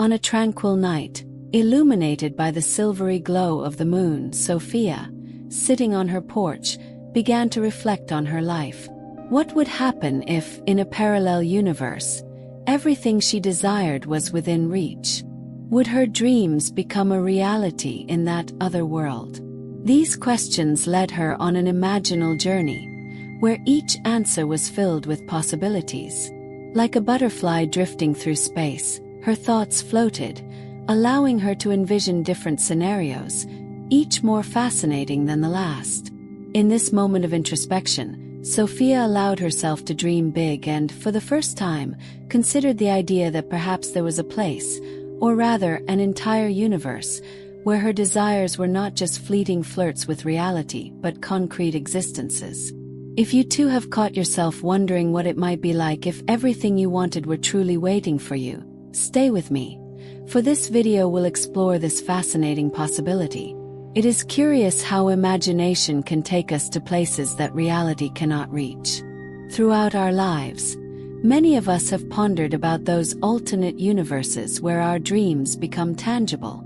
On a tranquil night, illuminated by the silvery glow of the moon, Sophia, sitting on her porch, began to reflect on her life. What would happen if, in a parallel universe, everything she desired was within reach? Would her dreams become a reality in that other world? These questions led her on an imaginal journey, where each answer was filled with possibilities. Like a butterfly drifting through space, her thoughts floated, allowing her to envision different scenarios, each more fascinating than the last. In this moment of introspection, Sophia allowed herself to dream big and, for the first time, considered the idea that perhaps there was a place, or rather an entire universe, where her desires were not just fleeting flirts with reality but concrete existences. If you too have caught yourself wondering what it might be like if everything you wanted were truly waiting for you, stay with me, for this video will explore this fascinating possibility. It is curious how imagination can take us to places that reality cannot reach. Throughout our lives, many of us have pondered about those alternate universes where our dreams become tangible.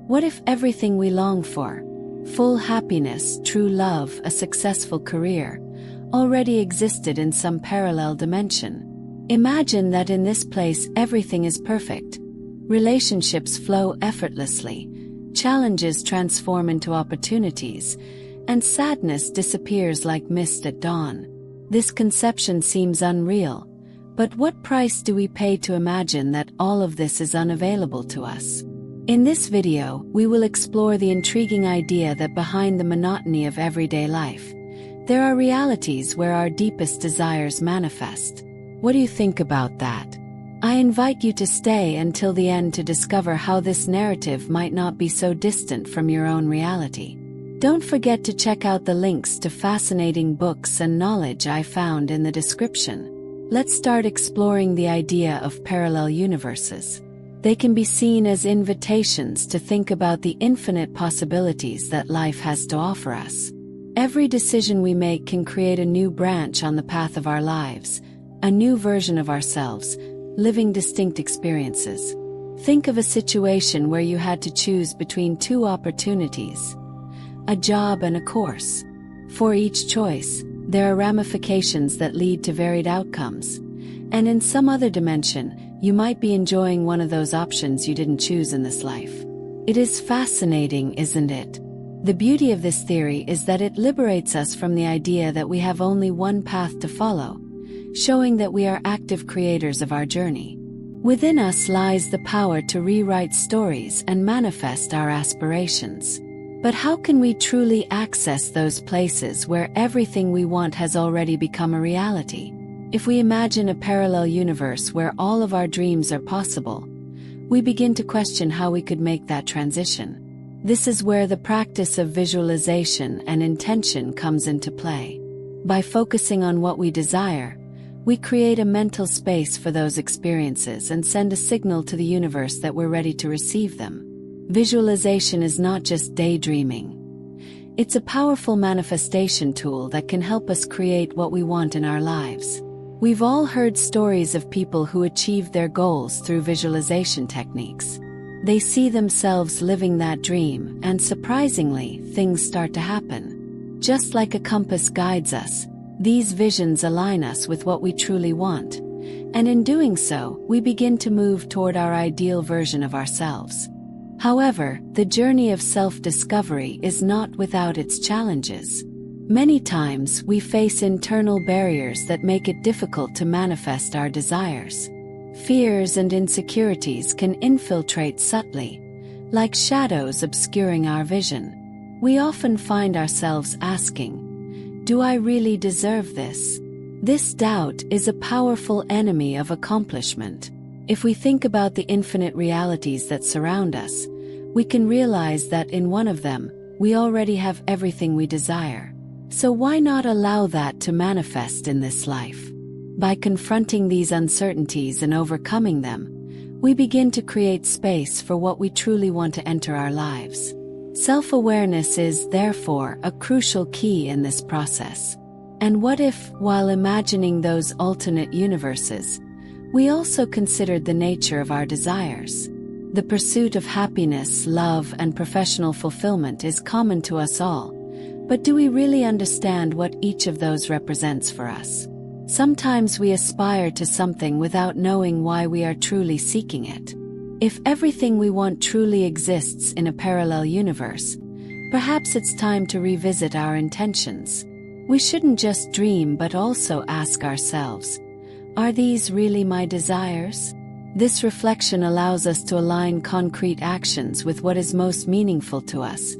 What if everything we long for, full happiness, true love, a successful career, already existed in some parallel dimension? Imagine that in this place everything is perfect. Relationships flow effortlessly, challenges transform into opportunities, and sadness disappears like mist at dawn. This conception seems unreal, but what price do we pay to imagine that all of this is unavailable to us? In this video, we will explore the intriguing idea that behind the monotony of everyday life, there are realities where our deepest desires manifest. What do you think about that? I invite you to stay until the end to discover how this narrative might not be so distant from your own reality. Don't forget to check out the links to fascinating books and knowledge I found in the description. Let's start exploring the idea of parallel universes. They can be seen as invitations to think about the infinite possibilities that life has to offer us. Every decision we make can create a new branch on the path of our lives, a new version of ourselves, living distinct experiences. Think of a situation where you had to choose between two opportunities, a job and a course. For each choice, there are ramifications that lead to varied outcomes, and in some other dimension, you might be enjoying one of those options you didn't choose in this life. It is fascinating, isn't it? The beauty of this theory is that it liberates us from the idea that we have only one path to follow, showing that we are active creators of our journey. Within us lies the power to rewrite stories and manifest our aspirations. But how can we truly access those places where everything we want has already become a reality? If we imagine a parallel universe where all of our dreams are possible, we begin to question how we could make that transition. This is where the practice of visualization and intention comes into play. By focusing on what we desire, we create a mental space for those experiences and send a signal to the universe that we're ready to receive them. Visualization is not just daydreaming. It's a powerful manifestation tool that can help us create what we want in our lives. We've all heard stories of people who achieved their goals through visualization techniques. They see themselves living that dream, and surprisingly, things start to happen. Just like a compass guides us, these visions align us with what we truly want, and in doing so, we begin to move toward our ideal version of ourselves. However, the journey of self-discovery is not without its challenges. Many times, we face internal barriers that make it difficult to manifest our desires. Fears and insecurities can infiltrate subtly, like shadows obscuring our vision. We often find ourselves asking, "Do I really deserve this?" This doubt is a powerful enemy of accomplishment. If we think about the infinite realities that surround us, we can realize that in one of them, we already have everything we desire. So why not allow that to manifest in this life? By confronting these uncertainties and overcoming them, we begin to create space for what we truly want to enter our lives. Self-awareness is, therefore, a crucial key in this process. And what if, while imagining those alternate universes, we also considered the nature of our desires? The pursuit of happiness, love, and professional fulfillment is common to us all, but do we really understand what each of those represents for us? Sometimes we aspire to something without knowing why we are truly seeking it. If everything we want truly exists in a parallel universe, perhaps it's time to revisit our intentions. We shouldn't just dream but also ask ourselves, are these really my desires? This reflection allows us to align concrete actions with what is most meaningful to us,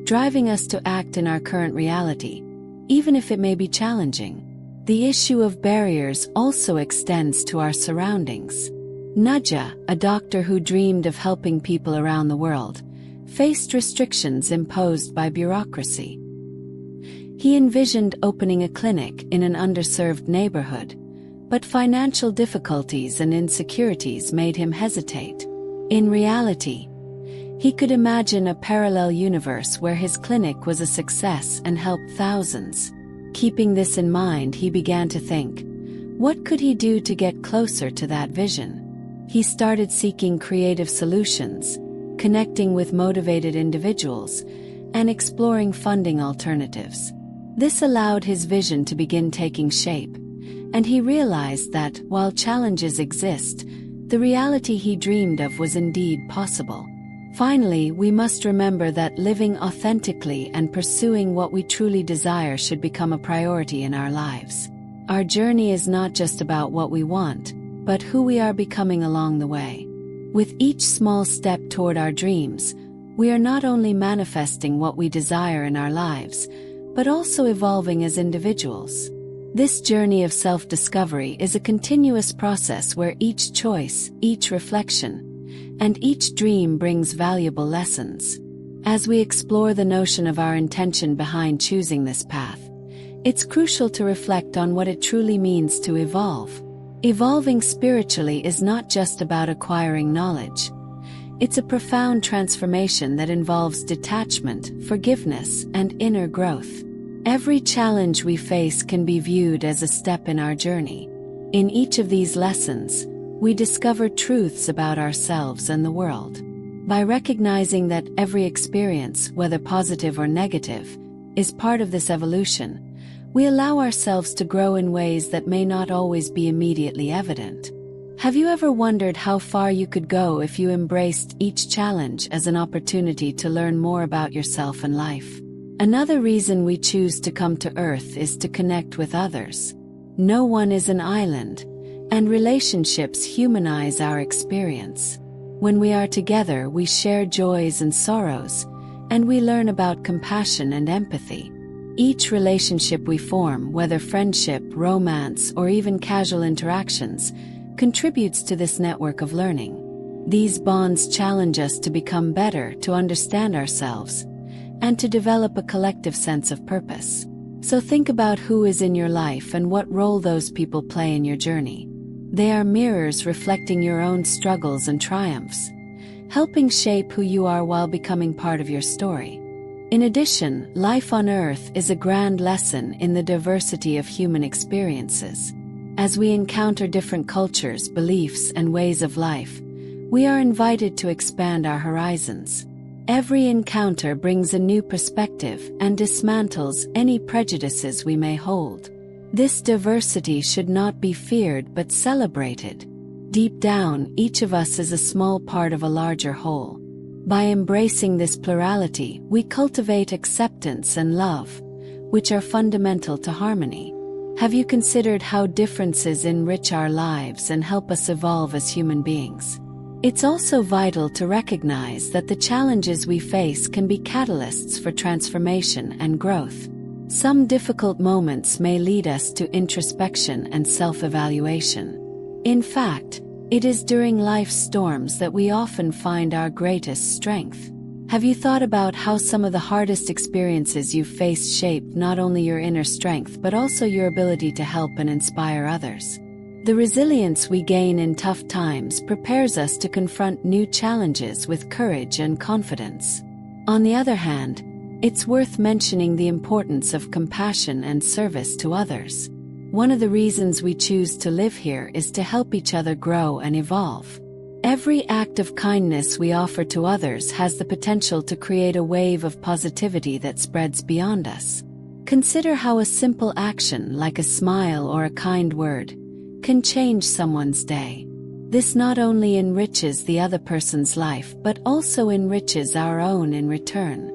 driving us to act in our current reality, even if it may be challenging. The issue of barriers also extends to our surroundings. Naja, a doctor who dreamed of helping people around the world, faced restrictions imposed by bureaucracy. He envisioned opening a clinic in an underserved neighborhood, but financial difficulties and insecurities made him hesitate. In reality, he could imagine a parallel universe where his clinic was a success and helped thousands. Keeping this in mind, he began to think, what could he do to get closer to that vision? He started seeking creative solutions, connecting with motivated individuals, and exploring funding alternatives. This allowed his vision to begin taking shape, and he realized that, while challenges exist, the reality he dreamed of was indeed possible. Finally, we must remember that living authentically and pursuing what we truly desire should become a priority in our lives. Our journey is not just about what we want, but who we are becoming along the way. With each small step toward our dreams, we are not only manifesting what we desire in our lives, but also evolving as individuals. This journey of self-discovery is a continuous process where each choice, each reflection, and each dream brings valuable lessons. As we explore the notion of our intention behind choosing this path, it's crucial to reflect on what it truly means to evolve. Evolving spiritually is not just about acquiring knowledge. It's a profound transformation that involves detachment, forgiveness, and inner growth. Every challenge we face can be viewed as a step in our journey. In each of these lessons, we discover truths about ourselves and the world. By recognizing that every experience, whether positive or negative, is part of this evolution, we allow ourselves to grow in ways that may not always be immediately evident. Have you ever wondered how far you could go if you embraced each challenge as an opportunity to learn more about yourself and life? Another reason we choose to come to Earth is to connect with others. No one is an island, and relationships humanize our experience. When we are together, we share joys and sorrows, and we learn about compassion and empathy. Each relationship we form, whether friendship, romance, or even casual interactions, contributes to this network of learning. These bonds challenge us to become better, to understand ourselves, and to develop a collective sense of purpose. So think about who is in your life and what role those people play in your journey. They are mirrors reflecting your own struggles and triumphs, helping shape who you are while becoming part of your story. In addition, life on Earth is a grand lesson in the diversity of human experiences. As we encounter different cultures, beliefs, and ways of life, we are invited to expand our horizons. Every encounter brings a new perspective and dismantles any prejudices we may hold. This diversity should not be feared but celebrated. Deep down, each of us is a small part of a larger whole. By embracing this plurality, we cultivate acceptance and love, which are fundamental to harmony. Have you considered how differences enrich our lives and help us evolve as human beings? It's also vital to recognize that the challenges we face can be catalysts for transformation and growth. Some difficult moments may lead us to introspection and self-evaluation. In fact, it is during life's storms that we often find our greatest strength. Have you thought about how some of the hardest experiences you've faced shape not only your inner strength but also your ability to help and inspire others? The resilience we gain in tough times prepares us to confront new challenges with courage and confidence. On the other hand, it's worth mentioning the importance of compassion and service to others. One of the reasons we choose to live here is to help each other grow and evolve. Every act of kindness we offer to others has the potential to create a wave of positivity that spreads beyond us. Consider how a simple action like a smile or a kind word can change someone's day. This not only enriches the other person's life but also enriches our own in return.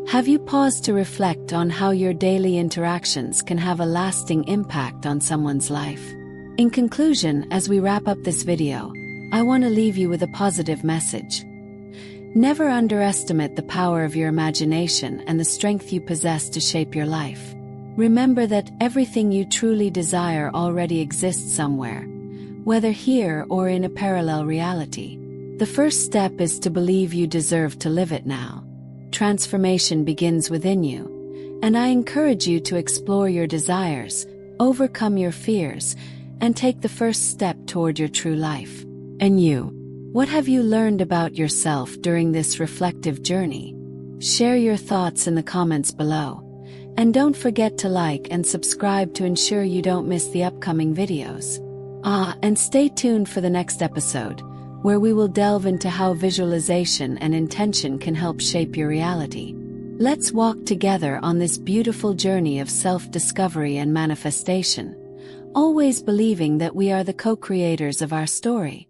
Have you paused to reflect on how your daily interactions can have a lasting impact on someone's life? In conclusion, as we wrap up this video, I want to leave you with a positive message. Never underestimate the power of your imagination and the strength you possess to shape your life. Remember that everything you truly desire already exists somewhere, whether here or in a parallel reality. The first step is to believe you deserve to live it now. Transformation begins within you, and I encourage you to explore your desires, overcome your fears, and take the first step toward your true life. And you? What have you learned about yourself during this reflective journey? Share your thoughts in the comments below. And don't forget to like and subscribe to ensure you don't miss the upcoming videos. And stay tuned for the next episode, where we will delve into how visualization and intention can help shape your reality. Let's walk together on this beautiful journey of self-discovery and manifestation, always believing that we are the co-creators of our story.